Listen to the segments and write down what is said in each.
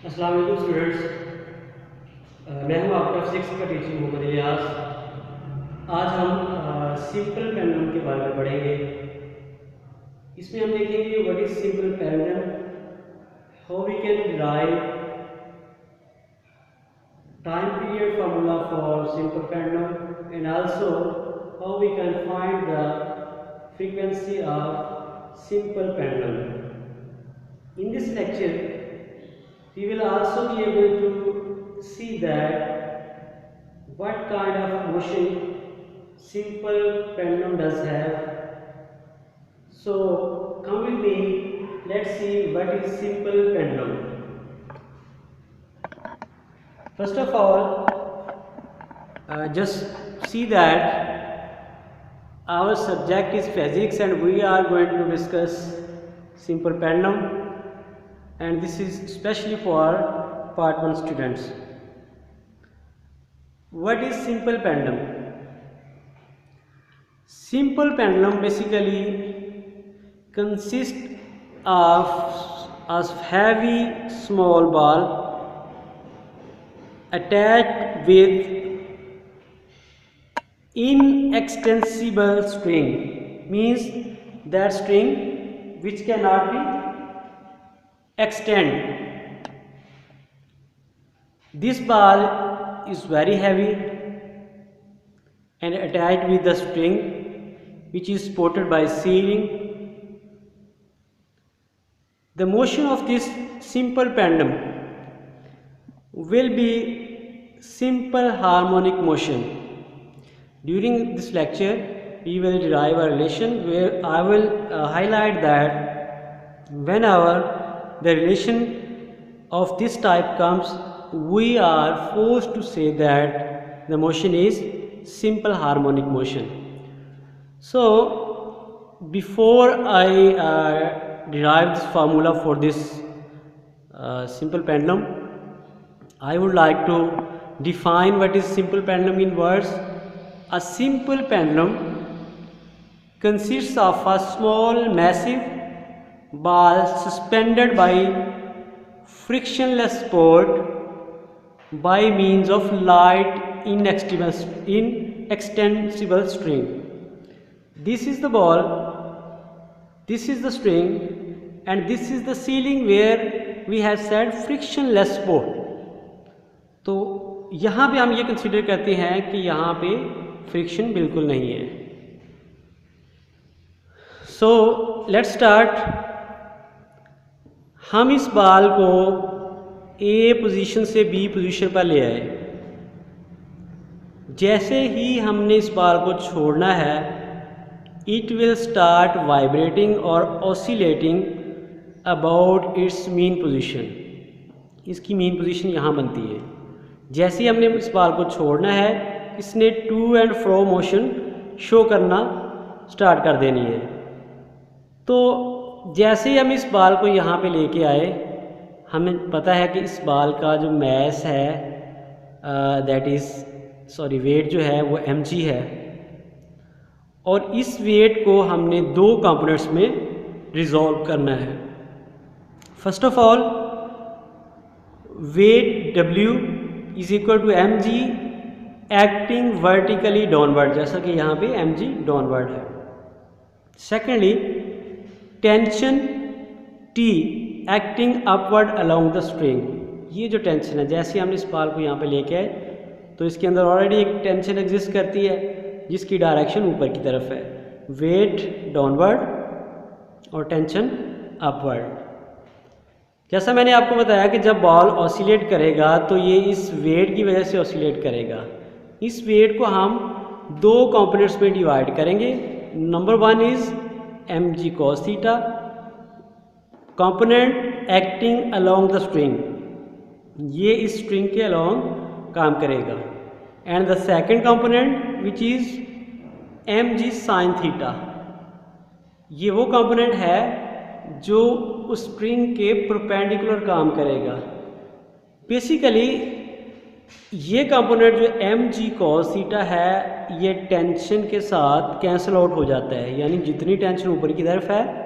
अस्सलाम वालेकुम स्टूडेंट्स। मैं हूं आपका फिजिक्स का टीचर मोहम्मद इलियास। आज हम सिंपल पेंडुलम के बारे में पढ़ेंगे। इसमें हम देखेंगे what is simple pendulum, how we can derive time period formula for simple pendulum and also how we can find the frequency of simple pendulum. In this lecture, we will also be able to see that what kind of motion simple pendulum does have. So come with me, let's see what is simple pendulum. First of all, just see that our subject is physics and we are going to discuss simple pendulum, and this is especially for part 1 students. What is simple pendulum? Simple pendulum basically consists of a heavy small ball attached with inextensible string, means that string which cannot be extend. This ball is very heavy and attached with the string which is supported by ceiling. The motion of this simple pendulum will be simple harmonic motion. During this lecture, we will derive a relation where I will highlight that whenever the relation of this type comes, we are forced to say that the motion is simple harmonic motion. So before I derive this formula for this simple pendulum, I would like to define what is simple pendulum in words. A simple pendulum consists of a small massive ball suspended by frictionless support by means of light inextensible string. This is the ball, this is the string, and this is the ceiling where we have said frictionless support. तो यहाँ पे हम ये consider करते हैं कि यहाँ पे फ्रिक्शन बिल्कुल नहीं है. So let's start. हम इस बॉल को ए पोजीशन से बी पोजीशन पर ले आए. जैसे ही हमने इस बॉल को छोड़ना है, इट विल स्टार्ट वाइब्रेटिंग और oscillating about it's mean position. इसकी मीन पोजीशन यहाँ बनती है. जैसे ही हमने इस बॉल को छोड़ना है, इसने to and fro motion show करना स्टार्ट कर देनी है. तो जैसे ही हम इस बॉल को यहाँ पे लेके आए, हमें पता है कि इस बॉल का जो मैस है वेट जो है वो mg है, और इस वेट को हमने दो कंपोनेंट्स में रिजॉल्व करना है. First of all, weight w is equal to mg acting vertically downward, जैसा कि यहाँ पे mg डाउनवर्ड है. Secondly, tension T acting upward along the string. ये जो टेंशन है, जैसे हमने इस बॉल को यहाँ पे लेके आए तो इसके अंदर ऑलरेडी एक टेंशन एग्जिस्ट करती है जिसकी डायरेक्शन ऊपर की तरफ है. वेट डाउनवर्ड और टेंशन अपवर्ड. जैसा मैंने आपको बताया कि जब बॉल ऑसिलेट करेगा तो ये इस वेट की वजह से ऑसिलेट करेगा. इस वेट को हम दो कंपोनेंट्स में डिवाइड करेंगे. Number one is mg cos theta, component acting along the string, ये इस स्ट्रिंग के अलोंग काम करेगा. And the second component which is mg sin theta, ये वो कंपोनेंट है जो उस स्ट्रिंग के परपेंडिकुलर काम करेगा. बेसिकली ये कंपोनेंट जो mg cos थीटा है, ये टेंशन के साथ कैंसिल आउट हो जाता है. यानी जितनी टेंशन ऊपर की तरफ है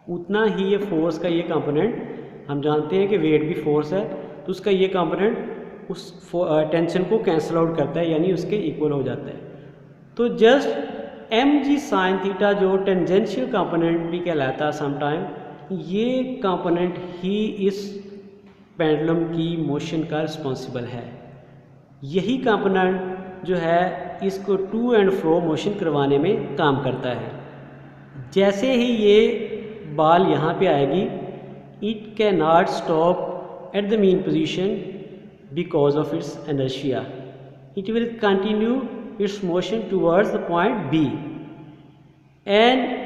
उतना ही ये फोर्स का ये कंपोनेंट हम जानते हैं कि वेट भी फोर्स है, तो उसका ये कंपोनेंट उस टेंशन को कैंसिल आउट करता है, यानी उसके इक्वल हो जाता है। तो जस्ट mg sin थीटा जो टेंजेंशियल कंपोनेंट भी कहलाता है समटाइम, ये कंपोनेंट ही इस पेंडुलम की मोशन का रिस्पॉन्सिबल है। यही कंपोनेंट जो है इसको टू एंड फ्रो मोशन करवाने में काम करता है। जैसे ही ये बॉल यहाँ पे आएगी, it can not stop at the mean position because of its inertia. It will continue its motion towards the point B, and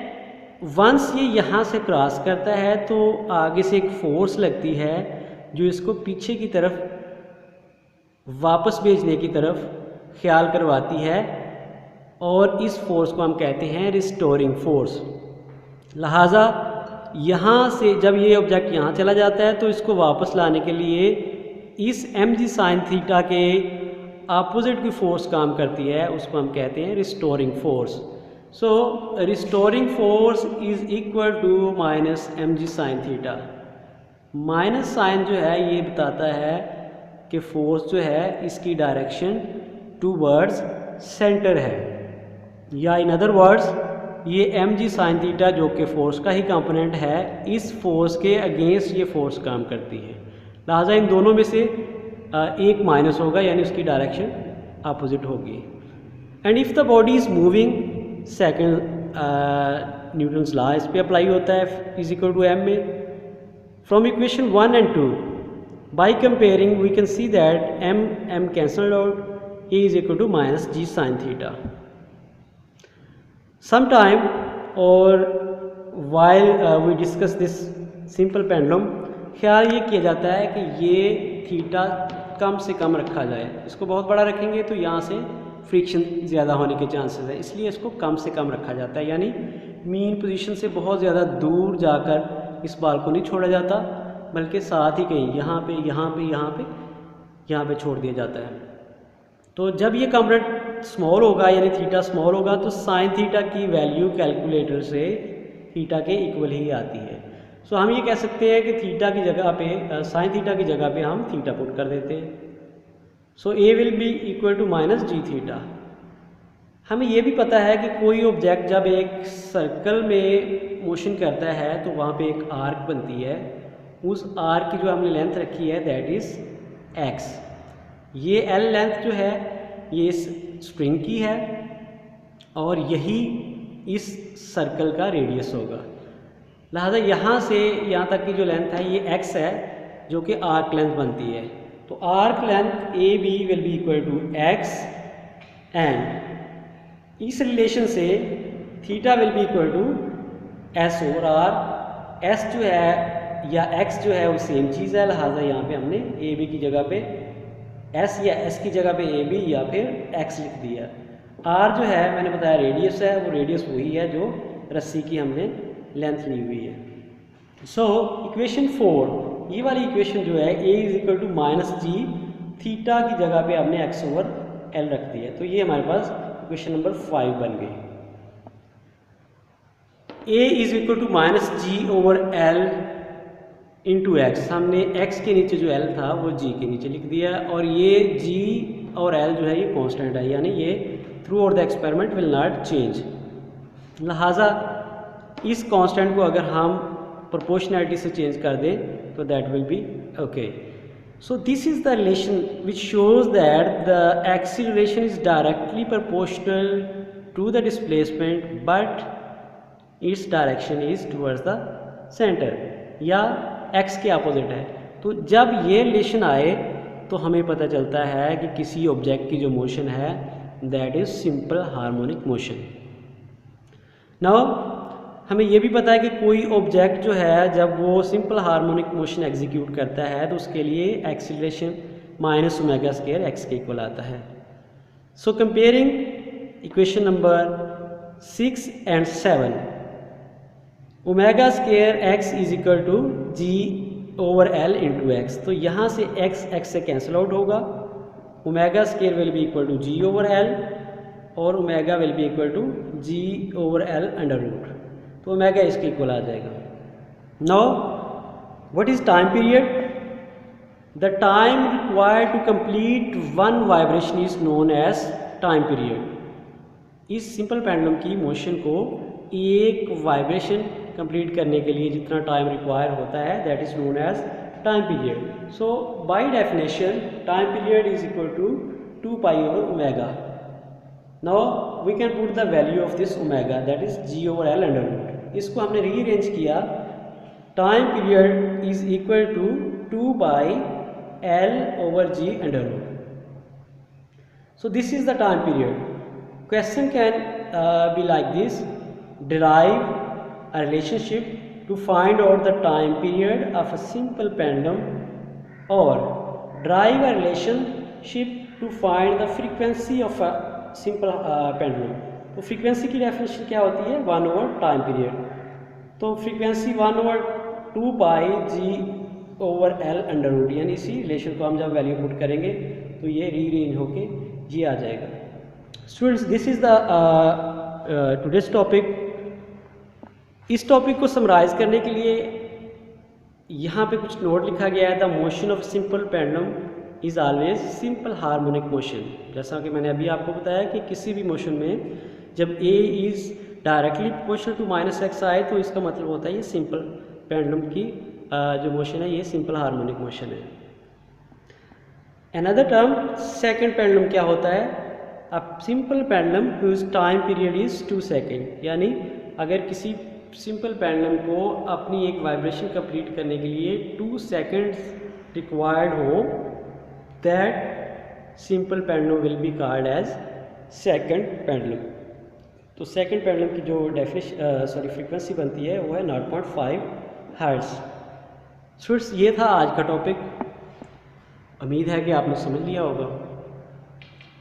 once ये यहाँ से क्रॉस करता है तो आगे से एक फोर्स लगती है जो इसको पीछे की तरफ वापस भेजने की तरफ ख्याल करवाती है, और इस फोर्स को हम कहते हैं रिस्टोरिंग फोर्स। लिहाजा यहाँ से जब ये ऑब्जेक्ट यहाँ चला जाता है तो इसको वापस लाने के लिए इस mg sin थीटा के अपोजिट की फोर्स काम करती है, उसको हम कहते हैं restoring force. So restoring force is equal to minus mg sin theta. Minus sine जो है ये बताता है कि फोर्स जो है इसकी डायरेक्शन टूवर्ड्स सेंटर है, या इन अदर वर्ड्स ये mg sin थीटा जो कि फोर्स का ही कंपोनेंट है, इस फोर्स के अगेंस्ट ये फोर्स काम करती है। लिहाजा इन दोनों में से एक माइनस होगा, यानी उसकी डायरेक्शन अपोजिट होगी। And if the body is moving, second Newton's law इस पे अप्लाई होता है, इज इक्वल टू m में। From equation 1 and 2 by comparing we can see that m cancelled out, a is equal to minus g sin theta. Sometime or while we discuss this simple pendulum, ख्याल ये किया जाता है कि ये theta कम से कम रखा जाए। इसको बहुत बड़ा रखेंगे तो यहाँ से फ्रिक्शन ज़्यादा होने के चांसेस हैं, इसलिए इसको कम से कम रखा जाता है, यानी मीन पोजीशन से बहुत ज़्यादा दूर जाकर इस बॉल को नहीं छोड़ा जाता, बल्कि साथ ही कहीं यहाँ पे यहाँ पे यहाँ पे यहाँ पे छोड़ दिया जाता है। तो जब ये कंपोनेंट स्मॉल होगा, यानी थीटा स्मॉल होगा, तो साइन थीटा की वैल्यू कैलकुलेटर से थीटा के इक्वल ही आती है। सो हम ये कह सकते हैं कि थीटा की जगह पे साइन थीटा की जगह पे हम थीटा पुट कर देते हैं। So A will be equal to minus g theta. हमें ये भी पता है कि कोई ऑब्जेक्ट जब एक सर्कल में मोशन करता है तो वहाँ पे एक आर्क बनती है, उस आर्क की जो हमने लेंथ रखी है दैट इज़ एक्स। ये एल लेंथ जो है ये इस स्ट्रिंग की है, और यही इस सर्कल का रेडियस होगा। लिहाजा यहाँ से यहाँ तक की जो लेंथ है ये x है, जो कि आर्क लेंथ बनती है। तो arc length A B will be equal to x, and इस रिलेशन से theta will be equal to s over R. s जो है या x जो है वो सेम चीज़ है, लिहाजा यहाँ पे हमने ए बी की जगह पे s या s की जगह पे ए बी या फिर x लिख दिया। r जो है मैंने बताया रेडियस है, वो रेडियस वही है जो रस्सी की हमने लेंथ ली हुई है। सो इक्वेशन 4, ये वाली इक्वेशन जो है a is equal to minus g theta की जगह पे हमने x ओवर l रख दिया, तो ये हमारे पास इक्वेशन नंबर 5 बन गई। a is equal to minus g over l into x, हमने x के नीचे जो l था वो g के नीचे लिख दिया, और ये g और l जो है ये कांस्टेंट है, यानी ये through out the experiment will not change. लिहाजा इस कांस्टेंट को अगर हम प्रोपोर्शनैलिटी से चेंज कर दें तो that will be okay. So this is the relation which shows that the acceleration is directly proportional to the displacement, but its direction is towards the centre, या x के opposite है। तो जब ये रिलेशन आए तो हमें पता चलता है कि किसी ऑब्जेक्ट की जो मोशन है that is simple harmonic motion. Now हमें ये भी पता है कि कोई ऑब्जेक्ट जो है जब वो सिंपल हार्मोनिक मोशन एग्जीक्यूट करता है तो उसके लिए acceleration minus omega square x के इक्वल आता है। So comparing equation number 6 and 7, omega square x is equal to g over L into x. तो यहाँ से x से कैंसिल आउट होगा, omega square will be equal to g over L, और omega will be equal to g over L under root, तो omega इसके equal आ जाएगा। Now What is time period? The time required to complete one vibration is known as time period. इस simple pendulum की motion को एक vibration complete करने के लिए जितना टाइम रिक्वायर होता है that is known as time period. So by definition time period is equal to 2 pi over omega. Now we can put the value of this omega that is g over L under root. इसको हमने rearrange किया. Time period is equal to 2 by L over G under root. So this is the time period. Question can be like this: derive a relationship to find out the time period of a simple pendulum, or derive a relationship to find the frequency of a simple pendulum. तो frequency की definition क्या होती है? 1 over time period. तो frequency 1 over 2 pi G over L under root, यानी इसी relation को हम जब वैल्यू पुट करेंगे तो ये रीअरेंज होके ये आ जाएगा. Students, this is the today's topic. इस टॉपिक को समराइज करने के लिए यहाँ पे कुछ नोट लिखा गया है. The motion of simple pendulum is always simple harmonic motion. जैसा कि मैंने अभी आपको बताया कि किसी भी मोशन में जब A is directly proportional to -x आए तो इसका मतलब होता है ये सिंपल पेंडुलम की जो मोशन है ये सिंपल हार्मोनिक मोशन है. अनदर टर्म सेकंड पेंडुलम क्या होता है? अब simple pendulum whose time period is 2 second. यानी अगर किसी सिंपल पेंडुलम को अपनी एक वाइब्रेशन कंप्लीट करने के लिए 2 सेकेंड्स रिक्वायर्ड हो, that simple pendulum will be called as second pendulum. तो सेकंड पेंडुलम की जो फ्रीक्वेंसी बनती है वो है 0.5 हर्ट्ज. स्टूडेंट्स, ये था आज का टॉपिक. उम्मीद है कि आपने समझ लिया होगा.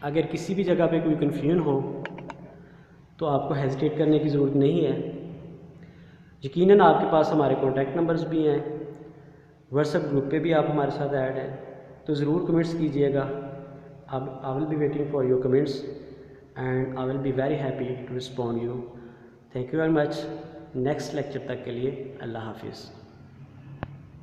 अगर किसी भी जगह पे कोई कन्फ्यूजन हो तो आपको हेजिटेट करने की ज़रूरत नहीं है. यकीनन आपके पास हमारे कॉन्टैक्ट नंबर्स भी हैं. व्हाट्सएप ग्रुप पे भी आप हमारे साथ ऐड हैं, तो ज़रूर कमेंट्स कीजिएगा. I will be waiting for your comments and I will be very happy to respond you. Thank you very much. Next lecture तक के लिए अल्लाह हाफिज़.